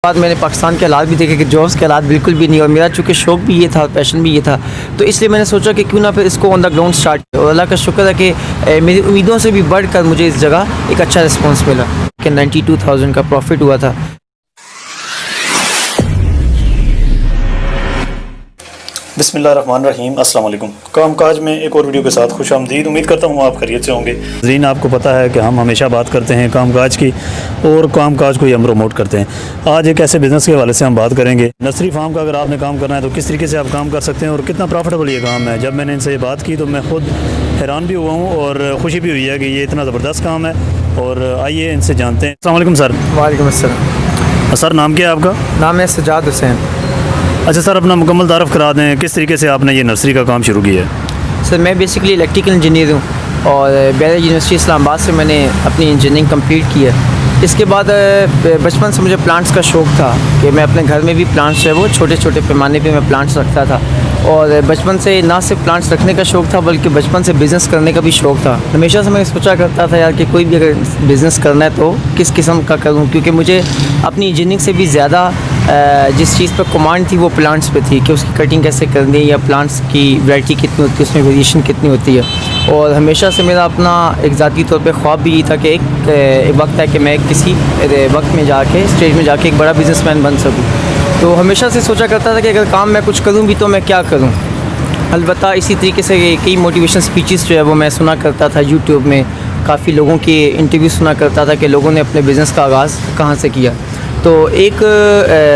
बाद मैंने पाकिस्तान के हालात भी देखे कि जॉब्स के हालात बिल्कुल भी नहीं, और मेरा चूँकि शौक़ भी ये था, पैशन भी ये था, तो इसलिए मैंने सोचा कि क्यों ना फिर इसको ऑन द ग्राउंड स्टार्ट किया। और अल्लाह का शुक्र है कि मेरी उम्मीदों से भी बढ़कर मुझे इस जगह एक अच्छा रिस्पॉन्स मिला कि 92,000 का प्रॉफिट हुआ था। बिस्मिल्लाहिर्रहमानिर्रहीम, अस्सलाम वालेकुम। कामकाज में एक और वीडियो के साथ खुश आमदीद। उम्मीद करता हूँ आप खैरियत से होंगे। ज़ीन, आपको पता है कि हम हमेशा बात करते हैं कामकाज की, और कामकाज को ही हम प्रमोट करते हैं। आज एक ऐसे बिज़नेस के हवाले से हम बात करेंगे। नर्सरी फार्म का अगर आपने काम करना है तो किस तरीके से आप काम कर सकते हैं और कितना प्रॉफिटेबल ये काम है। जब मैंने इनसे ये बात की तो मैं ख़ुद हैरान भी हुआ हूँ और ख़ुशी भी हुई है कि ये इतना ज़बरदस्त काम है। और आइए इनसे जानते हैं। अस्सलाम वालेकुम सर। वालेकुम अस्सलाम। सर, नाम क्या है आपका? नाम है सजाद हुसैन। अच्छा सर, अपना मुकम्मल तारफ़ करा दें, किस तरीके से आपने ये नर्सरी का काम शुरू किया है? सर, मैं बेसिकली इलेक्ट्रिकल इंजीनियर हूँ और बैरल यूनिवर्सिटी इस्लामाबाद से मैंने अपनी इंजीनियरिंग कंप्लीट की है। इसके बाद बचपन से मुझे प्लांट्स का शौक़ था कि मैं अपने घर में भी प्लांट्स जो है वो छोटे छोटे पैमाने पे मैं प्लांट्स रखता था। और बचपन से ना सिर्फ प्लांट्स रखने का शौक़ था बल्कि बचपन से बिज़नेस करने का भी शौक़ था। हमेशा से मैं सोचा करता था यार कि कोई भी अगर बिज़नेस करना है तो किस किस्म का करूँ, क्योंकि मुझे अपनी इंजीनियरिंग से भी ज़्यादा जिस चीज़ पर कमांड थी वो प्लांट्स पे थी कि उसकी कटिंग कैसे करनी है या प्लांट्स की वैरायटी कितनी होती है, उसमें वेरिएशन कितनी होती है। और हमेशा से मेरा अपना एक ज़ाती तौर पे ख्वाब भी ये था कि एक वक्त है कि मैं किसी वक्त में जाके स्टेज में जाके एक बड़ा बिज़नेसमैन बन सकूँ। तो हमेशा से सोचा करता था कि अगर काम मैं कुछ करूँ भी तो मैं क्या करूँ। अलबत्ता इसी तरीके से कई मोटिवेशन स्पीचेस जो है वो मैं सुना करता था यूट्यूब में, काफ़ी लोगों के इंटरव्यू सुना करता था कि लोगों ने अपने बिज़नेस का आगाज़ कहाँ से किया। तो एक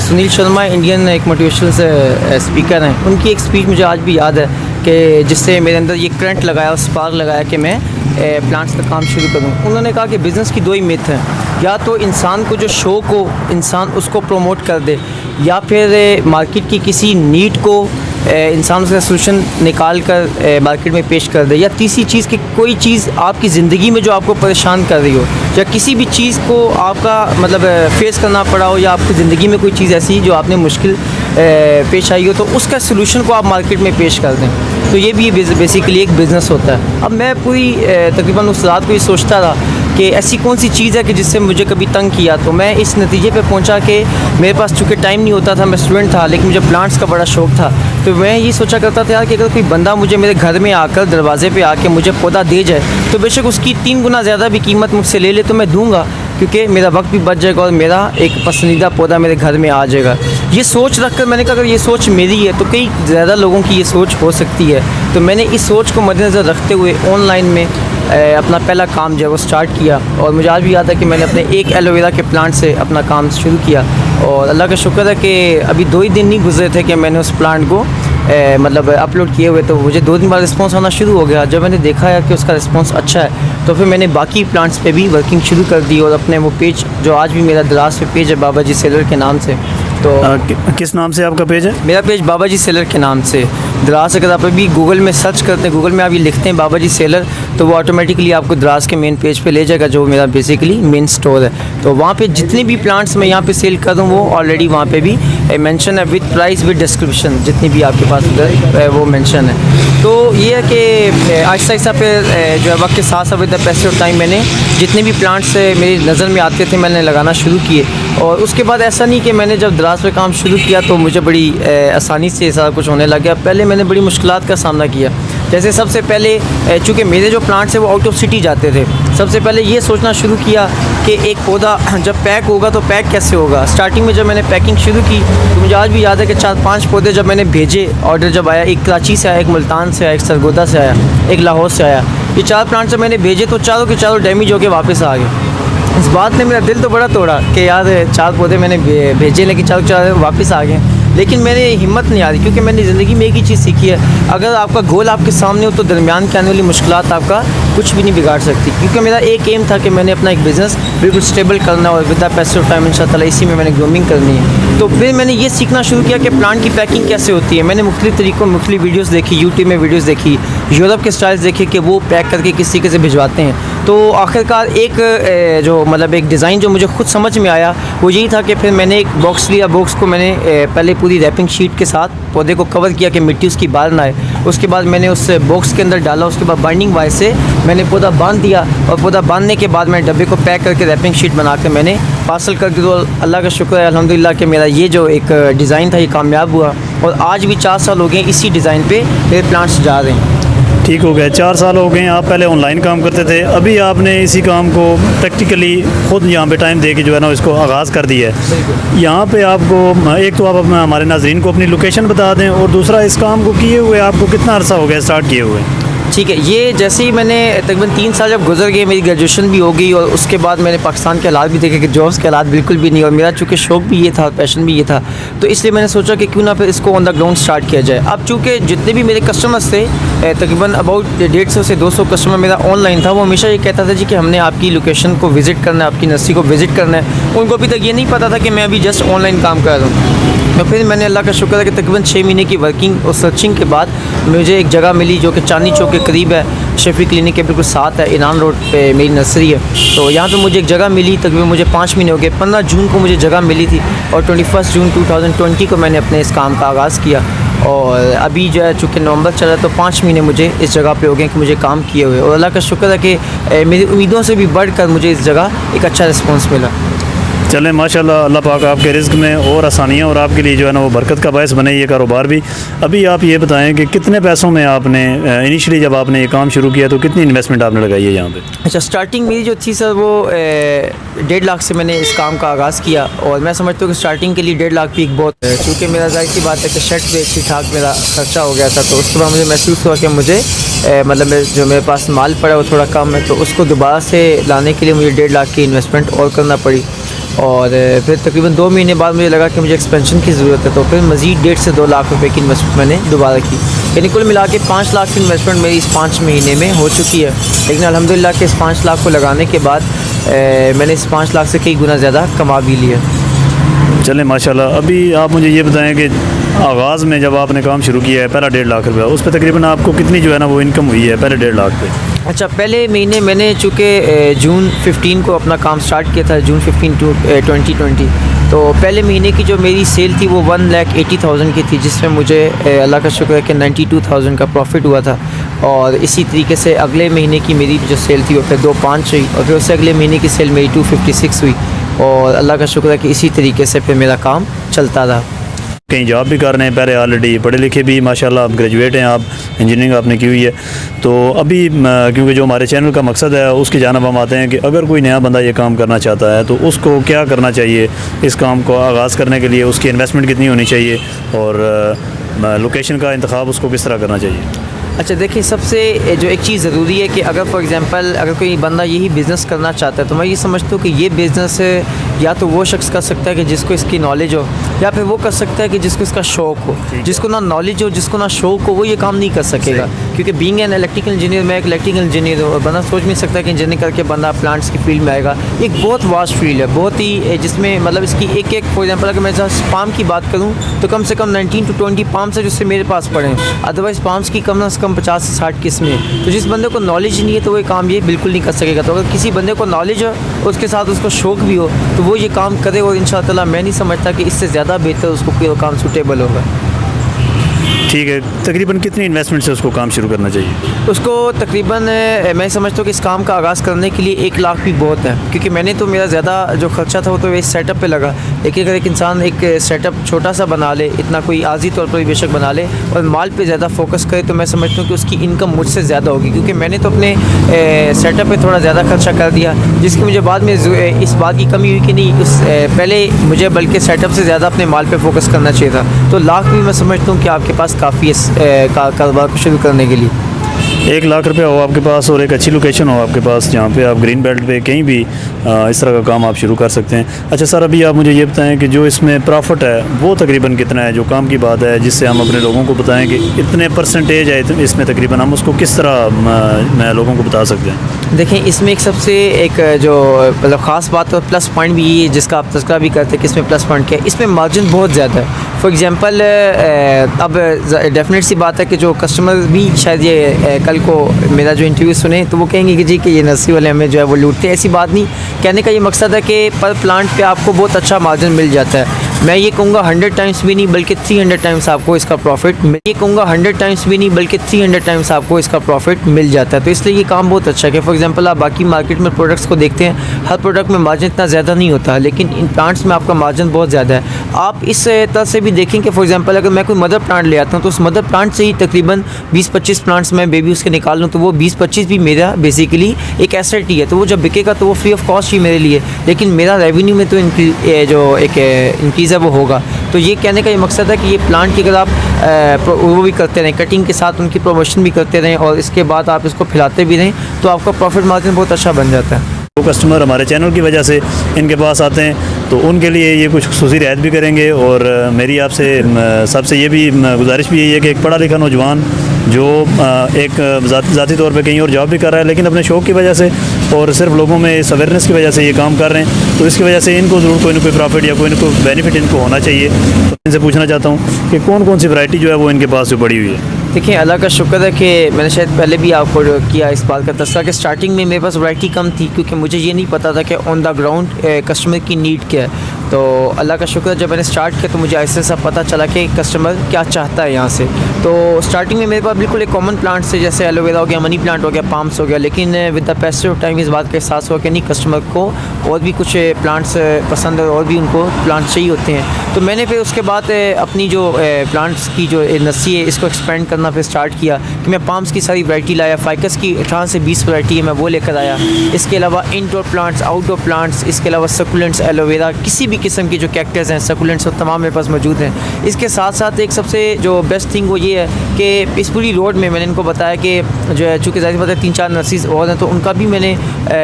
सुनील शर्मा इंडियन एक मोटिवेशनल स्पीकर हैं, उनकी एक स्पीच मुझे आज भी याद है कि जिससे मेरे अंदर ये करंट लगाया, स्पार्क लगाया कि मैं प्लांट्स का काम शुरू करूं। उन्होंने कहा कि बिज़नेस की दो ही मेथड हैं, या तो इंसान को जो शौक़ हो इंसान उसको प्रमोट कर दे, या फिर मार्केट की किसी नीड को इंसान उसका सोल्यूशन निकाल कर मार्केट में पेश कर दे, या तीसरी चीज़ कि कोई चीज़ आपकी ज़िंदगी में जो आपको परेशान कर रही हो, या किसी भी चीज़ को आपका मतलब फेस करना पड़ा हो, या आपकी ज़िंदगी में कोई चीज़ ऐसी जो आपने मुश्किल पेश आई हो तो उसका सलूशन को आप मार्केट में पेश कर दें। तो ये भी बेसिकली एक बिज़नेस होता है। अब मैं पूरी तकरीबन उस रात को ये सोचता था कि ऐसी कौन सी चीज़ है कि जिससे मुझे कभी तंग किया। तो मैं इस नतीजे पे पहुंचा कि मेरे पास चूँकि टाइम नहीं होता था, मैं स्टूडेंट था, लेकिन मुझे प्लांट्स का बड़ा शौक़ था। तो मैं ये सोचा करता था यार कि अगर कोई बंदा मुझे मेरे घर में आकर दरवाज़े पे आके मुझे पौधा दे जाए तो बेशक उसकी 3 गुना ज़्यादा भी कीमत मुझसे ले ले तो मैं दूँगा, क्योंकि मेरा वक्त भी बच जाएगा और मेरा एक पसंदीदा पौधा मेरे घर में आ जाएगा। ये सोच रख कर मैंने कहा अगर ये सोच मेरी है तो कई ज़्यादा लोगों की ये सोच हो सकती है। तो मैंने इस सोच को मद्देनज़र रखते हुए ऑनलाइन में अपना पहला काम जो है वो स्टार्ट किया। और मुझे आज भी याद है कि मैंने अपने एक एलोवेरा के प्लांट से अपना काम शुरू किया, और अल्लाह का शुक्र है कि अभी 2 ही दिन नहीं गुजरे थे कि मैंने उस प्लांट को मतलब अपलोड किए हुए तो मुझे 2 दिन बाद रिस्पांस आना शुरू हो गया। जब मैंने देखा है कि उसका रिस्पांस अच्छा है तो फिर मैंने बाकी प्लांट्स पे भी वर्किंग शुरू कर दी, और अपने वो पेज जो आज भी मेरा दराज पे पेज है बाबा जी सेलर के नाम से। तो किस नाम से आपका पेज है? मेरा पेज बाबा जी सेलर के नाम से दराज। अगर आप अभी गूगल में सर्च करते हैं, गूगल में आप ये लिखते हैं बाबा जी सेलर, तो वो ऑटोमेटिकली आपको दराज के मेन पेज पे ले जाएगा जो मेरा बेसिकली मेन स्टोर है। तो वहाँ पे जितने भी प्लांट्स मैं यहाँ पे सेल कर दूँ वो ऑलरेडी वहाँ पे भी मेंशन है, विद प्राइस विद डिस्क्रिप्शन, जितनी भी आपके पास उधर वो मेंशन है। तो ये है कि आहिस्ता आहिस्ता फिर जो है वक्त के साथ साथ with the passage of time मैंने जितने भी प्लांट्स मेरी नज़र में आते थे मैंने लगाना शुरू किए। और उसके बाद ऐसा नहीं कि मैंने जब दराज पे काम शुरू किया तो मुझे बड़ी आसानी से सारा कुछ होने लग गया। पहले मैंने बड़ी मुश्किलात का सामना किया। जैसे सबसे पहले चूँकि मेरे जो प्लांट्स हैं वो आउट ऑफ सिटी जाते थे, सबसे पहले ये सोचना शुरू किया कि एक पौधा जब पैक होगा तो पैक कैसे होगा। स्टार्टिंग में जब मैंने पैकिंग शुरू की तो मुझे आज भी याद है कि 4-5 पौधे जब मैंने भेजे, ऑर्डर जब आया, एक कराची से आया, एक मुल्तान से आया, एक सरगोदा से आया, एक लाहौर से आया, ये 4 प्लांट्स जब मैंने भेजे तो चारों के चारों डैमेज होकर वापस आ गए। इस बात ने मेरा दिल तो बड़ा तोड़ा कि यार 4 पौधे मैंने भेजे लेकिन 4 वापस आ गए। लेकिन मेरे हिम्मत नहीं आ रही, क्योंकि मैंने ज़िंदगी में एक ही चीज़ सीखी है, अगर आपका गोल आपके सामने हो तो दरमियान के आने वाली मुश्किलात आपका कुछ भी नहीं बिगाड़ सकती। क्योंकि मेरा एक एम था कि मैंने अपना एक बिज़नेस बिल्कुल स्टेबल करना और with the passage of time इंशाअल्लाह इसी में मैंने ग्रूमिंग करनी है। तो फिर मैंने ये सीखना शुरू किया कि प्लांट की पैकिंग कैसे होती है। मैंने मुख्तलिफ तरीक़ों मुख्तलिफ वीडियोज़ देखी, यूट्यूब में वीडियोज़ देखी, यूरोप के स्टाइल्स देखे कि वो पैक करके किस तरीके से भिजवाते हैं। तो आखिरकार एक जो मतलब एक डिज़ाइन जो मुझे खुद समझ में आया वो यही था कि फिर मैंने एक बॉक्स लिया। बॉक्स को मैंने पहले पूरी रैपिंग शीट के साथ पौधे को कवर किया कि मिट्टी उसकी बाहर ना आए। उसके बाद मैंने उस बॉक्स के अंदर डाला। उसके बाद बाइंडिंग वायर से मैंने पौधा बांध दिया और पौधा बांधने के बाद मैंने डब्बे को पैक करके रैपिंग शीट बना के मैंने पार्सल कर दिया। तो अल्लाह का शुक्र है अल्हम्दुलिल्लाह कि मेरा ये जो एक डिज़ाइन था ये कामयाब हुआ और आज भी 4 साल हो गए इसी डिज़ाइन पे मेरे प्लांट्स जा रहे हैं। ठीक हो गया, 4 साल हो गए। आप पहले ऑनलाइन काम करते थे, अभी आपने इसी काम को प्रैक्टिकली खुद यहाँ पे टाइम दे के जो है ना इसको आगाज़ कर दिया है। यहाँ पे आपको एक तो आप हमारे नाज़रीन को अपनी लोकेशन बता दें और दूसरा इस काम को किए हुए आपको कितना अरसा हो गया स्टार्ट किए हुए? ठीक है, ये जैसे ही मैंने तकरीबन 3 साल जब गुजर गए, मेरी ग्रेजुएशन भी हो गई और उसके बाद मैंने पाकिस्तान के हालात भी देखे कि जॉब्स के हालात बिल्कुल भी नहीं, और मेरा चूँकि शौक़ भी ये था, पैशन भी ये था, तो इसलिए मैंने सोचा कि क्यों ना फिर इसको ऑन द ग्राउंड स्टार्ट किया जाए। अब चूँकि जितने भी मेरे कस्टमर्स थे तकरीबन अबाउट 150 से 200 कस्टमर मेरा ऑनलाइन था, वो हमेशा ये कहता था जी कि हमने आपकी लोकेशन को विज़िट करना है, आपकी नर्सरी को विज़िट करना है। उनको अभी तक ये नहीं पता था कि मैं अभी जस्ट ऑनलाइन काम कर रहा हूँ। तो फिर मैंने अल्लाह का शुक्र है कि तकरीबन 6 महीने की वर्किंग और सर्चिंग के बाद मुझे एक जगह मिली जो कि चांदनी चौक के करीब है, शेफी क्लिनिक के बिल्कुल साथ है, इनान रोड पे मेरी नर्सरी है। तो यहाँ पे मुझे एक जगह मिली, तकरीबन मुझे 5 महीने हो गए। 15 जून को मुझे जगह मिली थी और 21 जून 2020 को मैंने अपने इस काम का आगाज़ किया और अभी जो है चूँकि नवंबर चल रहा है तो 5 महीने मुझे इस जगह पे हो गए कि मुझे काम किए हुए, और अल्लाह का शुक्र है कि मेरी उम्मीदों से भी बढ़कर मुझे इस जगह एक अच्छा रिस्पॉन्स मिला। चलें माशाल्लाह, अल्लाह पाक आपके रिज़्क़ में और आसानियाँ और आपके लिए जो है ना वो बरकत का बायस बने ये कारोबार भी। अभी आप ये बताएं कि कितने पैसों में आपने इनिशियली जब आपने ये काम शुरू किया तो कितनी इन्वेस्टमेंट आपने लगाई है यहाँ पे? अच्छा, स्टार्टिंग मेरी जो थी सर वो 1.5 लाख से मैंने इस काम का आगाज़ किया और मैं समझता हूँ कि स्टार्टिंग के लिए 1.5 लाख भी एक बहुत है, क्योंकि मेरा जाहिर सी बात है कि शर्ट पे ठीक ठाक मेरा खर्चा हो गया था। तो उसके बाद मुझे महसूस हुआ कि मुझे मतलब जो मेरे पास माल पड़ा वो थोड़ा कम है, तो उसको दोबारा से लाने के लिए मुझे 1.5 लाख की इन्वेस्टमेंट और करना पड़ी। और फिर तकरीबन 2 महीने बाद मुझे लगा कि मुझे एक्सपेंशन की ज़रूरत है, तो फिर मज़ीद 1.5 से 2 लाख रुपए की इन्वेस्टमेंट मैंने दोबारा की। यानी कुल मिला के 5 लाख की इन्वेस्टमेंट मेरी इस 5 महीने में हो चुकी है। लेकिन अल्हम्दुलिल्लाह के इस 5 लाख को लगाने के बाद मैंने इस 5 लाख से कई गुना ज़्यादा कमा भी लिया। चलें माशाल्लाह, अभी आप मुझे ये बताएं कि आगाज़ में जब आपने काम शुरू किया है पहला 1.5 लाख रुपया, उस पर तकरीबन आपको कितनी जो है ना वो इनकम हुई है पहले 1.5 लाख पे? अच्छा, पहले महीने मैंने चूँकि जून 15 को अपना काम स्टार्ट किया था, जून 15 2020, तो पहले महीने की जो मेरी सेल थी वो 1,80,000 की थी, जिसमें मुझे अल्लाह का शुक्र है कि 92,000 का प्रॉफिट हुआ था। और इसी तरीके से अगले महीने की मेरी जो सेल थी वो फिर 2,500 हुई और फिर उससे अगले महीने की सेल मेरी 256 हुई और अल्लाह का शुक्र है कि इसी तरीके से फिर मेरा काम चलता रहा। कहीं जॉब भी कर रहे हैं, पहले ऑलरेडी पढ़े लिखे भी माशाल्लाह, आप ग्रेजुएट हैं, आप इंजीनियरिंग आपने की हुई है। तो अभी क्योंकि जो हमारे चैनल का मकसद है उसकी जानब हम आते हैं कि अगर कोई नया बंदा ये काम करना चाहता है तो उसको क्या करना चाहिए, इस काम को आगाज़ करने के लिए उसकी इन्वेस्टमेंट कितनी होनी चाहिए और लोकेशन का इंतखाब उसको किस तरह करना चाहिए? अच्छा देखिए, सबसे जो एक चीज़ ज़रूरी है कि अगर फॉर एग्ज़ाम्पल अगर कोई बंदा यही बिज़नेस करना चाहता है तो मैं ये समझता हूँ कि ये बिज़नेस या तो वो शख्स कर सकता है कि जिसको इसकी नॉलेज हो, या फिर वो कर सकता है कि जिसको इसका शौक़ हो। जिसको ना नॉलेज हो, जिसको ना शौक़ हो, वो ये काम नहीं कर सकेगा। क्योंकि बीइंग एन इलेक्ट्रिकल इंजीनियर, मैं एक इलेक्ट्रिकल इंजीनियर हूँ और बंदा सोच नहीं सकता कि इंजीनियरिंग करके बंदा प्लांट्स की फील्ड में आएगा। एक बहुत वास्ट फील्ड है, बहुत ही जिसमें मतलब इसकी एक एक फॉर एग्जाम्पल अगर मैं पाम की बात करूँ तो कम से कम 19 to 20 पाम्स है जिससे मेरे पास पड़े हैं, अदरवाइज़ पाम्स की कम से कम 50 से 60 किस्में हैं। तो जिस बंदे को नॉलेज नहीं है तो वो काम ये बिल्कुल नहीं कर सकेगा। तो अगर किसी बंदे को नॉलेज हो, उसके साथ उसको शौक़ भी हो, तो वो ये काम करे और इंशाअल्लाह मैं नहीं समझता कि इससे ज़्यादा बेहतर उसको कोई काम सूटेबल होगा। ठीक है, तकरीबन कितनी इन्वेस्टमेंट से उसको काम शुरू करना चाहिए? उसको तकरीबन मैं समझता हूँ कि इस काम का आगाज़ करने के लिए 1 लाख भी बहुत है, क्योंकि मैंने तो मेरा ज़्यादा जो खर्चा था वो तो इस सेटअप पे लगा। लेकिन अगर एक इंसान एक सेटअप छोटा सा बना ले, इतना कोई आर्जी तौर पर बेशक बना ले और माल पे ज़्यादा फोकस करे, तो मैं समझता हूँ कि उसकी इनकम मुझसे ज़्यादा होगी। क्योंकि मैंने तो अपने सेटअप पे थोड़ा ज़्यादा खर्चा कर दिया, जिसकी मुझे बाद में इस बात की कमी हुई कि नहीं उस पहले मुझे बल्कि सेटअप से ज़्यादा अपने माल पर फोकस करना चाहिए था। तो लाख भी मैं समझता हूँ कि आपके पास काफ़ी है कारोबार को शुरू करने के लिए। 1 लाख रुपया हो आपके पास और एक अच्छी लोकेशन हो आपके पास जहाँ पे आप ग्रीन बेल्ट पे कहीं भी इस तरह का काम आप शुरू कर सकते हैं। अच्छा सर, अभी आप मुझे ये बताएं कि जो इसमें प्रॉफिट है वो तकरीबन कितना है, जो काम की बात है, जिससे हम अपने लोगों को बताएं कि इतने परसेंटेज है इसमें तकरीबन, हम उसको किस तरह लोगों को बता सकते हैं? देखें, इसमें एक सबसे एक जो मतलब ख़ास बात और प्लस पॉइंट भी ये जिसका आप तज़किरा भी करते हैं कि इसमें प्लस पॉइंट क्या है, इसमें मार्जिन बहुत ज़्यादा है। फॉर एग्ज़ाम्पल अब डेफिनेट सी बात है कि जो कस्टमर भी शायद ये कल को मेरा जो इंटरव्यू सुने तो वो कहेंगे कि जी कि ये नर्सरी वाले हमें जो है वो लूटते हैं। ऐसी बात नहीं, कहने का ये मकसद है कि पर प्लांट पे आपको बहुत अच्छा मार्जिन मिल जाता है। मैं ये कहूँगा 100 टाइम्स भी नहीं बल्कि 300 टाइम्स आपको इसका प्रॉफिट, मैं ये कहूँगा 100 टाइम्स भी नहीं बल्कि 300 टाइम्स आपको इसका प्रॉफिट मिल जाता है। तो इसलिए ये काम बहुत अच्छा है कि फॉर एग्जांपल आप बाकी मार्केट में प्रोडक्ट्स को देखते हैं, हर प्रोडक्ट में मार्जिन इतना ज़्यादा नहीं होता, लेकिन इन प्लांट्स में आपका मार्जिन बहुत ज़्यादा है। आप इस तरह से भी देखें कि फॉर एग्जांपल अगर मैं कोई मदर प्लांट ले आता हूँ तो उस मदर प्लांट से ही तकरीबन 20-25 प्लांट्स मैं बेबी उसके निकाल लूँ तो वो 20-25 भी मेरा बेसिकली एक एसेट ही है। तो वो जब बिकेगा तो वो फ्री ऑफ कॉस्ट ही मेरे लिए, लेकिन मेरा रेवेन्यू में तो जो एक इंक्रीज़ है वो होगा। तो ये कहने का ये मकसद है कि ये प्लांट की अगर आप वो भी करते रहें, कटिंग के साथ उनकी प्रमोशन भी करते रहें और इसके बाद आप इसको खिलाते भी रहें तो आपका प्रॉफिट मार्जिन बहुत अच्छा बन जाता है। वो कस्टमर हमारे चैनल की वजह से इनके पास आते हैं तो उनके लिए ये कुछ खुसूसी रियायत भी करेंगे। और मेरी आपसे सबसे ये भी गुजारिश भी यही है कि एक पढ़ा लिखा नौजवान जो एक ज़ाती तौर पे कहीं और जॉब भी कर रहा है लेकिन अपने शौक़ की वजह से और सिर्फ लोगों में इस अवेयरनेस की वजह से ये काम कर रहे हैं, तो इसकी वजह से इनको ज़रूर कोई ना कोई प्रॉफिट या कोई ना कोई बेनिफिट इनको होना चाहिए। तो इनसे पूछना चाहता हूँ कि कौन कौन सी वैरायटी जो है वो इनके पास जो पड़ी हुई है। देखिए अल्लाह का शुक्र है कि मैंने शायद पहले भी आपको किया इस बात का तस्करा कि स्टार्टिंग में मेरे पास वैरायटी कम थी क्योंकि मुझे ये नहीं पता था कि ऑन द ग्राउंड कस्टमर की नीड क्या है। तो अल्लाह का शुक्र है जब मैंने स्टार्ट किया तो मुझे ऐसे सा पता चला कि कस्टमर क्या चाहता है यहाँ से। तो स्टार्टिंग में मेरे पास बिल्कुल एक कॉमन प्लांट से जैसे एलोवेरा हो गया, मनी प्लांट हो गया, पाम्स हो गया, लेकिन with the passage of time इस बात का एहसास हुआ कि नहीं कस्टमर को और भी कुछ प्लांट्स पसंद है और भी उनको प्लांट्स चाहिए होते हैं। तो मैंने फिर उसके बाद अपनी जो प्लांट्स की जो नर्सरी है इसको एक्सपेंड करना फिर स्टार्ट किया कि मैं पाम्स की सारी वैरायटी लाया, फाइकस की 18 से 20 वैरायटी है मैं वो लेकर आया। इसके अलावा इंडोर प्लांट्स, आउटडोर प्लांट्स, इसके अलावा सकुलेंट्स, एलोवेरा, किसी भी किस्म की जो कैक्टस हैं, सकुलेंट्स वो तमाम मेरे पास मौजूद हैं। इसके साथ साथ एक सबसे जो बेस्ट थिंग वो ये है कि इस पूरी रोड में मैंने इनको बताया कि जो है चूँकि ज़ाहिर बात है 3-4 नर्सरीज और हैं तो उनका भी मैंने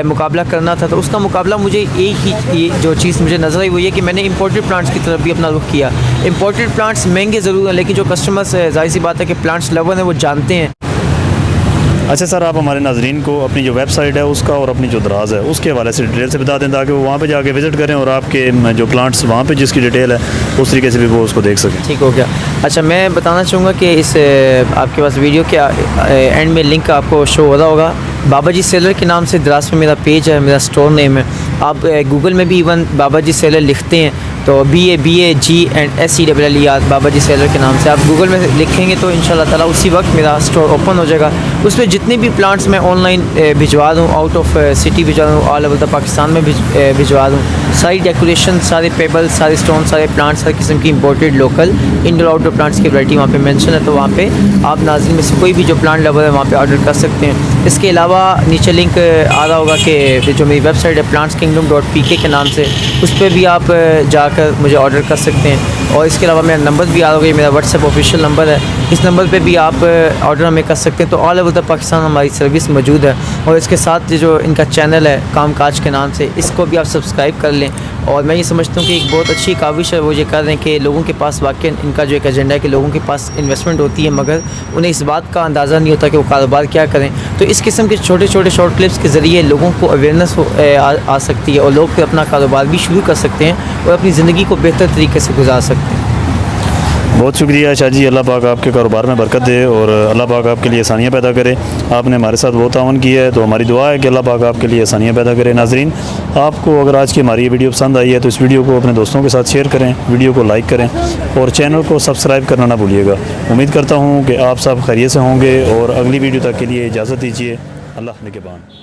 मुकाबला करना था। तो उसका मुकाबला मुझे एक ही जो चीज़ मुझे नज़र आई वो ये कि मैंने इंपोर्टेड प्लांट्स की तरफ भी अपना रुख किया। इंपोर्टेड प्लांट्स महंगे ज़रूर हैं लेकिन जो कस्टमर्स ज़ाहिर सी बात है कि प्लांट्स लवर हैं वो जानते हैं। अच्छा सर, आप हमारे नाजरीन को अपनी जो वेबसाइट है उसका और अपनी जो दराज है उसके हवाले से डिटेल से बता दें ताकि वो वहाँ पे जाके विज़िट करें और आपके जो प्लांट्स वहाँ पे जिसकी डिटेल है उस तरीके से भी वो उसको देख सकें। ठीक हो गया। अच्छा, मैं बताना चाहूँगा कि इस आपके पास वीडियो के एंड में लिंक आपको शो हो रहा होगा, बाबा जी सेलर के नाम से द्रास में मेरा पेज है, मेरा स्टोर नेम है। आप गूगल में भी इवन बाबा जी सेलर लिखते हैं तो BABAGSELLER बाबा जी सेलर के नाम से आप गूगल में लिखेंगे तो इंशाल्लाह ताला उसी वक्त मेरा स्टोर ओपन हो जाएगा। उसमें जितने भी प्लांट्स मैं ऑनलाइन भिजवा दूँ, आउट ऑफ सिटी भिजवा दूँ, ऑल ओवर द पाकिस्तान में भिजवा दूँ, सारी डेकोरेशन, सारे पेबल्स, सारे स्टोन, सारे प्लांट्स, हर किस्म की imported local indoor outdoor plants की वैरायटी वहाँ पे मेंशन है। तो वहाँ पे आप नाज़रीन में से कोई भी जो प्लांट लवर है वहाँ पे ऑर्डर कर सकते हैं। इसके अलावा नीचे लिंक आ रहा होगा कि जो मेरी वेबसाइट है plantskingdom.pk के नाम से, उस पर भी आप जाकर मुझे ऑर्डर कर सकते हैं। और इसके अलावा मेरा नंबर भी आ रहा होगा, मेरा व्हाट्सएप ऑफिशियल नंबर है, इस नंबर पे भी आप ऑर्डर हमें कर सकते हैं। तो ऑल ओवर द पाकिस्तान हमारी सर्विस मौजूद है। और इसके साथ जो इनका चैनल है कामकाज के नाम से, इसको भी आप सब्सक्राइब कर लें। और मैं ये समझता हूँ कि एक बहुत अच्छी काविश है वो ये कर रहे हैं कि लोगों के पास वाकई इनका जो एक एजेंडा है कि लोगों के पास इन्वेस्टमेंट होती है मगर उन्हें इस बात का अंदाज़ा नहीं होता कि वो कारोबार क्या करें। तो इस किस्म के छोटे छोटे शॉर्ट क्लिप्स के ज़रिए लोगों को अवेयरनेस आ सकती है और लोग फिर अपना कारोबार भी शुरू कर सकते हैं और अपनी ज़िंदगी को बेहतर तरीके से गुजार सकते हैं। बहुत शुक्रिया शाह जी, अल्लाह पाक आपके कारोबार में बरकत दे और अल्लाह पाक आपके लिए आसानियाँ पैदा करे। आपने हमारे साथ बहुत तावन किया है तो हमारी दुआ है कि अल्लाह पाक आपके लिए आसानियाँ पैदा करे। नाजरीन, आपको अगर आज की हमारी ये वीडियो पसंद आई है तो इस वीडियो को अपने दोस्तों के साथ शेयर करें, वीडियो को लाइक करें और चैनल को सब्सक्राइब करना ना भूलिएगा। उम्मीद करता हूँ कि आप सब खैरियत से होंगे और अगली वीडियो तक के लिए इजाज़त दीजिए। अल्लाह निगहबान।